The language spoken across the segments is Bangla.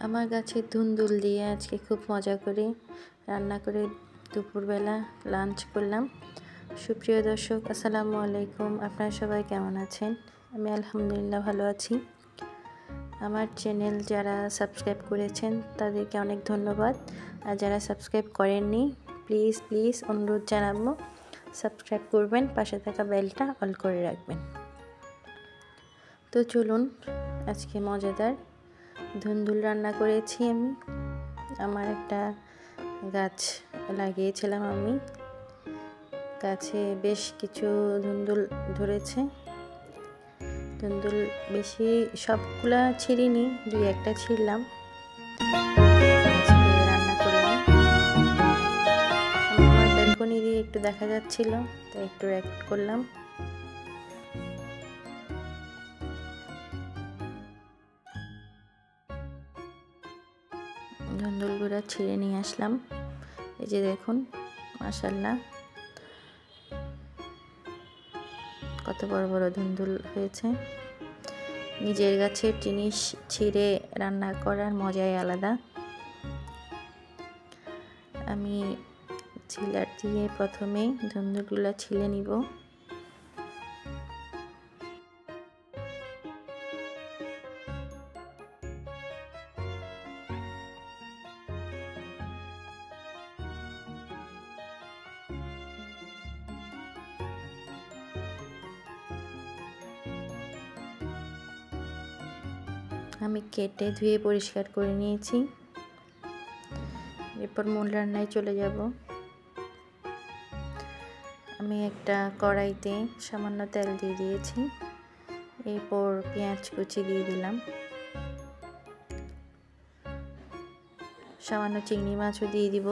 আমার গাছের ধুন্দুল দিয়ে আজকে খুব মজা করে রান্না করে দুপুরবেলা লাঞ্চ করলাম। সুপ্রিয় দর্শক, আসসালামু আলাইকুম। আপনারা সবাই কেমন আছেন? আমি আলহামদুলিল্লাহ ভালো আছি। আমার চ্যানেল যারা সাবস্ক্রাইব করেছেন তাদেরকে অনেক ধন্যবাদ, আর যারা সাবস্ক্রাইব করেননি প্লিজ অনুরোধ জানাবো সাবস্ক্রাইব করবেন, পাশে থাকা বেলটা অল করে রাখবেন। তো চলুন, আজকে মজাদার ধুন্দুল রান্না করেছি আমি। আমার একটা গাছ লাগিয়েছিলাম আমি, গাছে বেশ কিছু ধুন্দুল ধরেছে। ধুন্দুল বেশি সবগুলা ছিঁড়িনি, দুই একটা ছিঁড়লাম। রান্না করলাম, আমার ব্যালকনি দিয়ে একটু দেখা যাচ্ছিল তাই একটু রেকর্ড করলাম। ধুন্দুলগুলো ছিঁড়ে নিয়ে আসলাম। এই যে দেখুন, মাশাআল্লাহ কত বড় বড় ধুন্দুল হয়েছে। নিজের গাছের জিনিস ছিঁড়ে রান্না করার মজাই আলাদা। আমি ছিলার দিয়ে প্রথমে ধুন্দুলগুলো ছিলে নিব। আমি কেটে ধুয়ে পরিষ্কার করে নিয়েছি। এরপর মূল রান্নায় চলে যাব। আমি একটা কড়াইতে সামান্য তেল দিয়ে দিয়েছি। এরপর পেঁয়াজ কুচি দিয়ে দিলাম, সামান্য চিংড়ি মাছও দিয়ে দিব।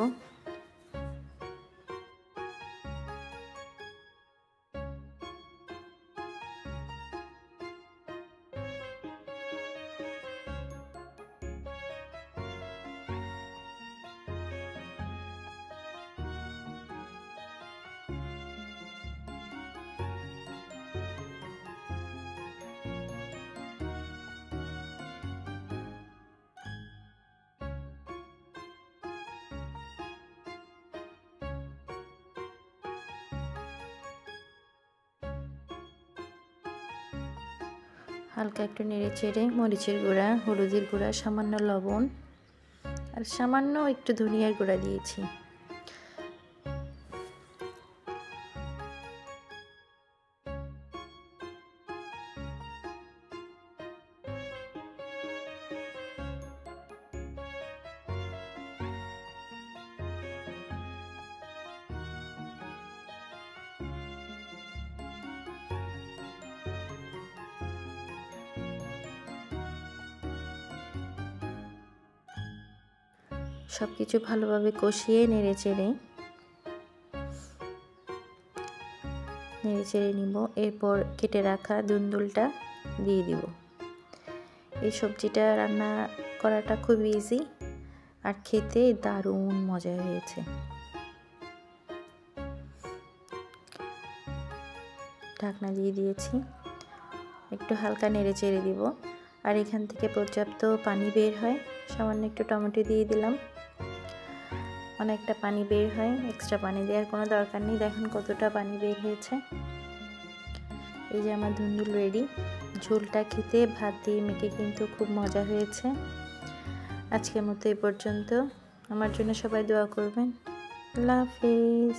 হালকা একটু নেড়ে চেড়ে মরিচের গুঁড়া, হলুদের গুঁড়া, সামান্য লবণ আর সামান্য একটু ধনিয়ার গুঁড়া দিয়েছি। সব কিছু ভালোভাবে কষিয়ে নেড়ে চেড়ে নিব। এরপর কেটে রাখা ধুন্দুলটা দিয়ে দিব। এই সবজিটা রান্না করাটা খুব ইজি আর খেতে দারুণ মজা হয়েছে। ঢাকনা দিয়ে দিয়েছি, একটু হালকা নেড়ে চেড়ে দিব। আর এখান থেকে পর্যাপ্ত পানি বের হয়, সামান্য একটু টমেটো দিয়ে দিলাম। অনেকটা পানি বের হয়, এক্সট্রা পানি দেওয়ার কোনো দরকার নেই। দেখেন কতটা পানি বের হয়েছে। এই যে আমার ধুন্দুল রেডি। ঝোলটা খেতে ভাত দিয়ে মেখে কিন্তু খুব মজা হয়েছে। আজকের মতো এই পর্যন্ত। আমার জন্য সবাই দোয়া করবেন। আল্লাহ হাফেজ।